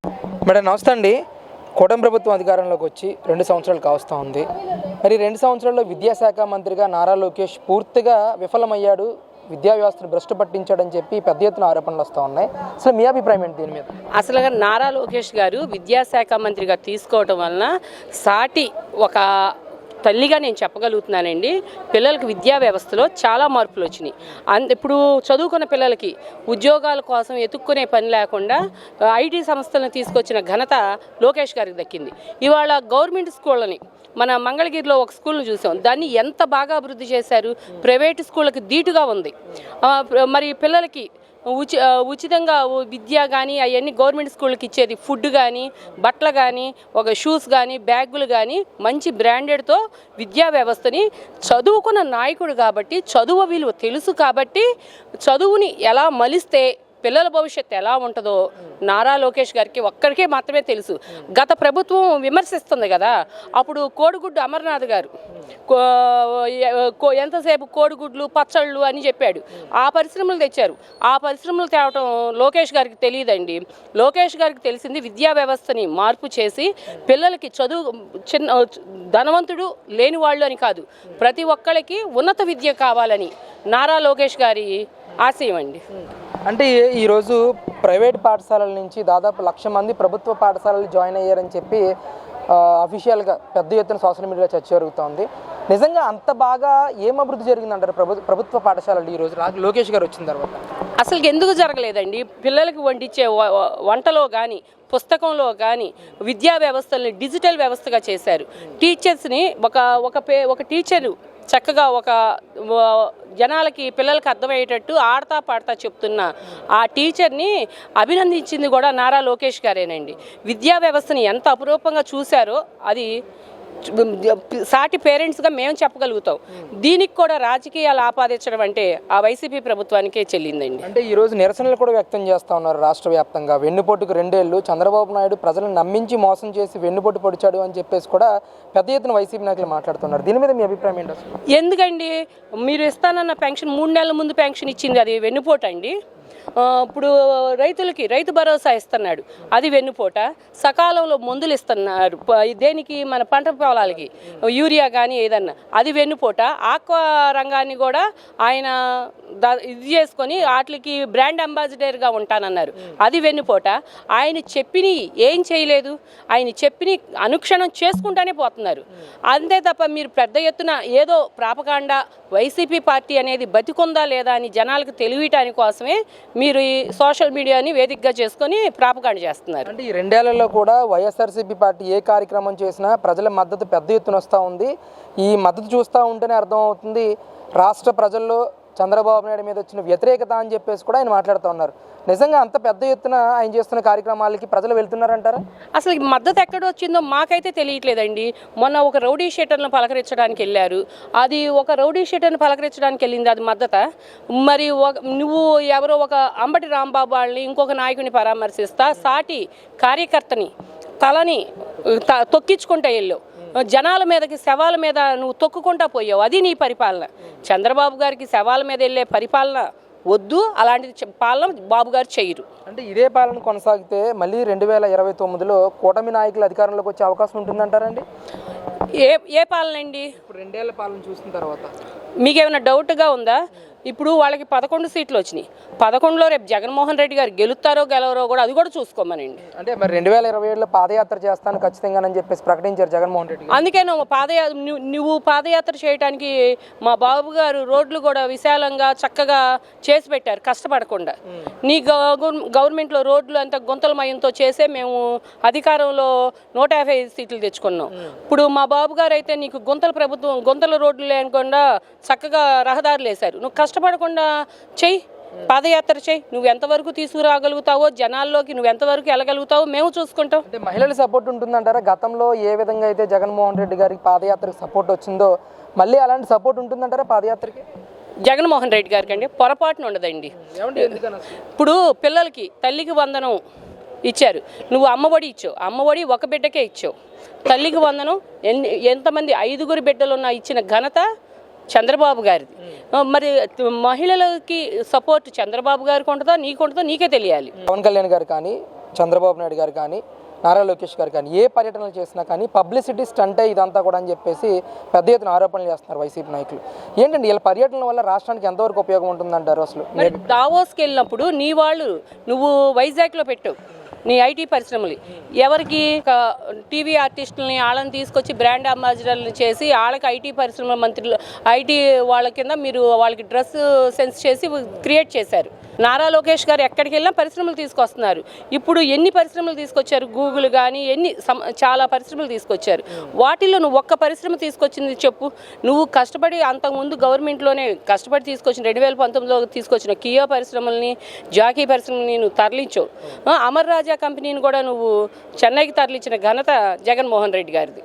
Madam నమస్తే అండి. కూటమి ప్రభుత్వం అధికారంలోకి వచ్చి 2 సంవత్సరాలు కావస్తూ ఉంది. మరి 2 సంవత్సరాల్లో విద్యాశాఖ మంత్రిగా నారా లోకేష్ పూర్తిగా విఫలమయ్యాడు, విద్యా వ్యవస్థను భ్రష్టు పట్టించాడని చెప్పి పెద్ద ఎత్తున ఆరోపణలు వస్తూ ఉన్నాయి. అసలు మీ అభిప్రాయం ఏంటి దీని మీద? అసలు నారా లోకేష్ గారు విద్యాశాఖ మంత్రిగా తీసుకోవడం వలన సాటి ఒక తల్లిగా నేను చెప్పగలుగుతున్నానండి. పిల్లలకి విద్యా వ్యవస్థలో చాలా మార్పులు వచ్చినాయి. ఇప్పుడు చదువుకున్న పిల్లలకి ఉద్యోగాల కోసం ఎత్తుక్కునే పని లేకుండా ఐటీ సంస్థలను తీసుకొచ్చిన ఘనత లోకేష్ గారికి దక్కింది. ఇవాళ గవర్నమెంట్ స్కూళ్ళని మన మంగళగిరిలో ఒక స్కూల్ను చూసాం, దాన్ని ఎంత బాగా అభివృద్ధి చేశారు. ప్రైవేటు స్కూళ్ళకి ధీటుగా ఉంది. మరి పిల్లలకి ఉచితంగా విద్య కానీ అవన్నీ గవర్నమెంట్ స్కూళ్ళకి ఇచ్చేది, ఫుడ్ కానీ బట్టలు కానీ ఒక షూస్ కానీ బ్యాగులు కానీ మంచి బ్రాండెడ్తో విద్యా వ్యవస్థని చదువుకున్న నాయకుడు కాబట్టి చదువు విలువ తెలుసు కాబట్టి చదువుని ఎలా మలిస్తే పిల్లల భవిష్యత్తు ఎలా ఉంటుందో నారా లోకేష్ గారికి ఒక్కరికే మాత్రమే తెలుసు. గత ప్రభుత్వం విమర్శిస్తుంది కదా, అప్పుడు కోడిగుడ్డు అమర్నాథ్ గారు ఎంతసేపు కోడిగుడ్లు పచ్చళ్ళు అని చెప్పాడు. ఆ పరిశ్రమలు తెచ్చారు. ఆ పరిశ్రమలు తేవటం లోకేష్ గారికి తెలియదండి. లోకేష్ గారికి తెలిసింది విద్యా వ్యవస్థని మార్పు చేసి పిల్లలకి చదువు ధనవంతుడు లేని వాళ్ళు అని కాదు, ప్రతి ఒక్కరికి ఉన్నత విద్య కావాలని నారా లోకేష్ గారి ఆశయం అండి. అంటే ఈరోజు ప్రైవేట్ పాఠశాలల నుంచి దాదాపు 1,00,000 మంది ప్రభుత్వ పాఠశాలలు జాయిన్ అయ్యారని చెప్పి అఫీషియల్గా పెద్ద ఎత్తున సోషల్ మీడియాలో చర్చ జరుగుతోంది. నిజంగా అంత బాగా ఏం అభివృద్ధి జరిగిందంటారు ప్రభుత్వ పాఠశాలలు ఈరోజు లోకేష్ గారు వచ్చిన తర్వాత? అసలు ఎందుకు జరగలేదండి? పిల్లలకి వండించే వంటలో కానీ పుస్తకంలో కానీ విద్యా వ్యవస్థల్ని డిజిటల్ వ్యవస్థగా చేశారు. టీచర్స్ని ఒక టీచరు చక్కగా ఒక జనాలకి పిల్లలకి అర్థమయ్యేటట్టు ఆడతా పాడతా చెప్తున్న ఆ టీచర్ని అభినందించింది కూడా నారా లోకేష్ గారేనండి. విద్యా వ్యవస్థని ఎంత అపురూపంగా చూశారో అది సాటి పేరెంట్స్గా మేము చెప్పగలుగుతాం. దీనికి కూడా రాజకీయాలు ఆపాదించడం అంటే ఆ వైసీపీ ప్రభుత్వానికే చెల్లిందండి. అంటే ఈరోజు నిరసనలు కూడా వ్యక్తం చేస్తూ ఉన్నారు రాష్ట్ర వ్యాప్తంగా. వెన్నుపోటుకు 2 ఏళ్ళు చంద్రబాబు నాయుడు ప్రజలను నమ్మించి మోసం చేసి వెన్నుపోటు పొడిచాడు అని చెప్పేసి కూడా పెద్ద ఎత్తున వైసీపీ నాయకులు మాట్లాడుతున్నారు. దీని మీద మీ అభిప్రాయం ఏంటి అసలు? ఎందుకండి మీరు ఇస్తానన్న పెన్షన్ 3 నెలల ముందు పెన్షన్ ఇచ్చింది, అది వెన్నుపోటు అండి. ఇప్పుడు రైతులకి రైతు భరోసా ఇస్తున్నాడు, అది వెన్నుపోట. సకాలంలో మందులు ఇస్తున్నారు దేనికి, మన పంట పొలాలకి యూరియా కానీ ఏదన్నా, అది వెన్నుపోట. ఆక్వా రంగాన్ని కూడా ఆయన ఇది చేసుకొని వాటికి బ్రాండ్ అంబాసిడర్గా ఉంటానన్నారు, అది వెన్నుపోట. ఆయన చెప్పిని ఏం చేయలేదు, ఆయన చెప్పిని అనుక్షణం చేసుకుంటానే పోతున్నారు. అంతే తప్ప మీరు పెద్ద ఎత్తున ఏదో ప్రాపకాండ వైసీపీ పార్టీ అనేది బతికుందా లేదా అని జనాలకు తెలియటాని కోసమే మీరు ఈ సోషల్ మీడియాని వేదికగా చేసుకొని ప్రాపకాండ చేస్తున్నారు. అంటే ఈ 2 ఏళ్లలో కూడా వైఎస్ఆర్సీపీ పార్టీ ఏ కార్యక్రమం చేసినా ప్రజల మద్దతు పెద్ద ఎత్తున వస్తూ ఉంది. ఈ మద్దతు చూస్తూ ఉంటేనే అర్థమవుతుంది రాష్ట్ర ప్రజల్లో చంద్రబాబు నాయుడు మీద వచ్చిన వ్యతిరేకత అని చెప్పేసి కూడా ఆయన మాట్లాడుతూ ఉన్నారు. నిజంగా అంత పెద్ద ఎత్తున ఆయన చేస్తున్న కార్యక్రమాలకి ప్రజలు వెళ్తున్నారంటారా? అసలు మద్దతు ఎక్కడ వచ్చిందో మాకైతే తెలియట్లేదండి. మొన్న ఒక రౌడీ షీటర్ను పలకరించడానికి వెళ్ళారు, అది ఒక రౌడీ షీటర్ను పలకరించడానికి వెళ్ళింది, అది మద్దత? మరి నువ్వు ఎవరో ఒక అంబటి రాంబాబు వాళ్ళని ఇంకొక నాయకుని పరామర్శిస్తా సాటి కార్యకర్తని తలని తొక్కించుకుంటా వెళ్ళావు, జనాల మీదకి శవాల మీద నువ్వు తొక్కుకుంటా పోయావు, అది నీ పరిపాలన. చంద్రబాబు గారికి శవాల మీద వెళ్ళే పరిపాలన వద్దు, అలాంటి పాలన బాబు గారు చేయరు. అంటే ఇదే పాలన కొనసాగితే మళ్ళీ 2029లో కూటమి నాయకులు అధికారంలోకి వచ్చే అవకాశం ఉంటుందంటారండి? ఏ పాలన అండి? ఇప్పుడు 2 ఏళ్ల పాలన చూసిన తర్వాత మీకేమైనా డౌట్గా ఉందా? ఇప్పుడు వాళ్ళకి 11 సీట్లు వచ్చినాయి. 11లో రేపు జగన్మోహన్ రెడ్డి గారు గెలుస్తారో గెలవరో కూడా అది కూడా చూసుకోమనండి. అంటే మరి 2027లో పాదయాత్ర చేస్తాను ఖచ్చితంగానని చెప్పేసి ప్రకటించారు జగన్మోహన్ రెడ్డి గారు. అందుకే నువ్వు పాదయాత్ర చేయడానికి మా బాబు గారు రోడ్లు కూడా విశాలంగా చక్కగా చేసి పెట్టారు కష్టపడకుండా. నీ గవర్నమెంట్లో రోడ్లు అంత గుంతలమయంతో చేసే మేము అధికారంలో 150 సీట్లు తెచ్చుకున్నాం. ఇప్పుడు మా బాబు గారు అయితే నీకు గుంతల రోడ్లు లేకుండా చక్కగా రహదారులు వేశారు. నువ్వు కష్టపడకుండా చెయ్యి, పాదయాత్ర చేయి. నువ్వు ఎంతవరకు తీసుకురాగలుగుతావో జనాల్లోకి నువ్వు ఎంతవరకు వెళ్ళగలుగుతావో మేము చూసుకుంటాం. అంటే మహిళల సపోర్ట్ ఉంటుందంటారా? గతంలో ఏ విధంగా అయితే జగన్మోహన్ రెడ్డి గారికి పాదయాత్రకు సపోర్ట్ వచ్చిందో మళ్ళీ అలాంటి సపోర్ట్ ఉంటుందంటారా పాదయాత్రకి? జగన్మోహన్ రెడ్డి గారికి అండి పొరపాటున ఉండదండి. ఇప్పుడు పిల్లలకి తల్లికి వందనం ఇచ్చారు, నువ్వు అమ్మఒడి ఇచ్చావు, అమ్మఒడి ఒక బిడ్డకే ఇచ్చావు. తల్లికి వందనం ఎంతమంది 5 బిడ్డలున్న ఇచ్చిన ఘనత చంద్రబాబు గారిది. మరి మహిళలకి సపోర్ట్ చంద్రబాబు గారికి ఉంటుందో నీకు ఉంటుందో నీకే తెలియాలి. పవన్ కళ్యాణ్ గారు కానీ చంద్రబాబు నాయుడు గారు కానీ నారా లోకేష్ గారు కానీ ఏ పర్యటనలు చేసినా కానీ పబ్లిసిటీ స్టంటే ఇదంతా కూడా అని చెప్పేసి పెద్ద ఎత్తున ఆరోపణలు చేస్తున్నారు వైసీపీ నాయకులు. ఏంటండి వీళ్ళ పర్యటనల వల్ల రాష్ట్రానికి ఎంతవరకు ఉపయోగం ఉంటుందంటారు అసలు? దావోస్కి వెళ్ళినప్పుడు నీ వాళ్ళు నువ్వు వైజాగ్లో పెట్టావు నీ ఐటీ పరిశ్రమలు, ఎవరికి టీవీ ఆర్టిస్టులని వాళ్ళని తీసుకొచ్చి బ్రాండ్ అంబాసిడర్లు చేసి వాళ్ళకి ఐటీ పరిశ్రమల మంత్రులు ఐటీ వాళ్ళ కింద మీరు వాళ్ళకి డ్రెస్ సెన్స్ చేసి క్రియేట్ చేశారు. నారా లోకేష్ గారు ఎక్కడికి వెళ్ళినా పరిశ్రమలు తీసుకొస్తున్నారు. ఇప్పుడు ఎన్ని పరిశ్రమలు తీసుకొచ్చారు? గూగుల్ కానీ చాలా పరిశ్రమలు తీసుకొచ్చారు. వాటిల్లో నువ్వు ఒక్క పరిశ్రమ తీసుకొచ్చింది చెప్పు. నువ్వు కష్టపడి అంతకుముందు గవర్నమెంట్లోనే కష్టపడి తీసుకొచ్చిన 2019లో తీసుకొచ్చిన కియా పరిశ్రమల్ని, జాకీ పరిశ్రమల్ని నువ్వు తరలించావు. అమర్ రాజా కంపెనీని కూడా నువ్వు చెన్నైకి తరలించిన ఘనత జగన్మోహన్ రెడ్డి గారిది.